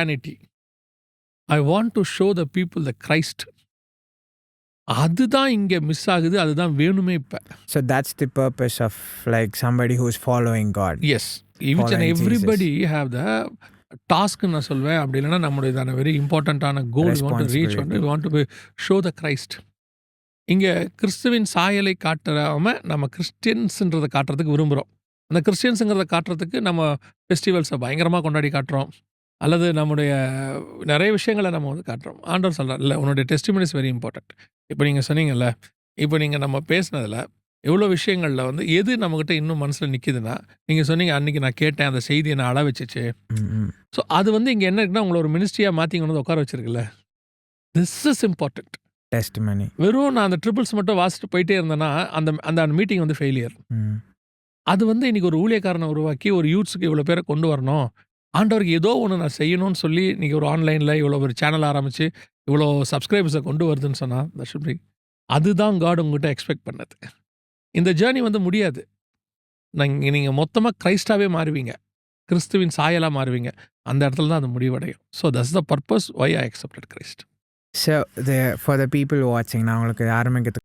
Christianity. I want to show the people the Christ. அதுதான் இங்க miss ஆகுது. அதுதான் வேணுமே இப்ப. So that's the purpose of like somebody who's following God. Yes. Each and Following everybody have the task நான் சொல்வேன். அப்படி இல்லைன்னா நம்முடைய வெரி இம்பார்ட்டண்ட்டான கோல் we want to reach on. We want to show the Christ. இங்க கிறிஸ்துவின் சாயலை காட்டாம நம்ம கிறிஸ்டியன்ஸ்ன்றதை காட்டுறதுக்கு விரும்புகிறோம். அந்த கிறிஸ்டியன்ஸுங்கிறத காட்டுறதுக்கு நம்ம ஃபெஸ்டிவல்ஸை பயங்கரமாக கொண்டாடி காட்டுறோம். அல்லது நம்முடைய நிறைய விஷயங்களை நம்ம வந்து காட்டுறோம். ஆண்டவர் சொல்கிறார், இல்லை உன்னுடைய டெஸ்டிமனி இஸ் வெரி இம்பார்ட்டன்ட். இப்போ நீங்கள் சொன்னீங்கல்ல, இப்போ நீங்கள் நம்ம பேசினதில் எவ்வளோ விஷயங்களில் வந்து எது நம்மக்கிட்ட இன்னும் மனசில் நிற்கிதுன்னா, நீங்கள் சொன்னீங்க அன்றைக்கி நான் கேட்டேன் அந்த செய்தியை நான் அழ வச்சிச்சு. ஸோ அது வந்து இங்கே என்ன இருக்குன்னா உங்களை ஒரு மினிஸ்ட்ரியாக மாற்றி கொண்டு வந்து உட்கார வச்சிருக்குல்ல. This is important. டெஸ்டிமனி. வெறும் நான் அந்த ட்ரிபிள்ஸ் மட்டும் வாசிட்டு போயிட்டே இருந்தேன்னா அந்த அந்த மீட்டிங் வந்து ஃபெயிலியர். அது வந்து இன்னைக்கு ஒரு ஊழியக்காரனை உருவாக்கி ஒரு யூத்ஸுக்கு இவ்வளோ பேரை கொண்டு வரணும், ஆண்டவருக்கு ஏதோ ஒன்று நான் செய்யணும்னு சொல்லி இன்றைக்கி ஒரு ஆன்லைனில் இவ்வளோ ஒரு சேனல் ஆரம்பித்து இவ்வளோ சப்ஸ்கிரைபர்ஸை கொண்டு வருதுன்னு சொன்னால் தட் ஷுட் பி, அதுதான் காட் உங்ககிட்ட எக்ஸ்பெக்ட் பண்ணது. இந்த ஜேர்னி வந்து முடியாது. நீங்கள் மொத்தமாக கிரைஸ்டாகவே மாறுவீங்க, கிறிஸ்துவின் சாயலாக மாறுவீங்க. அந்த இடத்துல தான் அது முடிவடையும். So that's the purpose why I accepted Christ. So for the people watching, நான் உங்களுக்கு ஆரம்பிக்கிறதுக்கு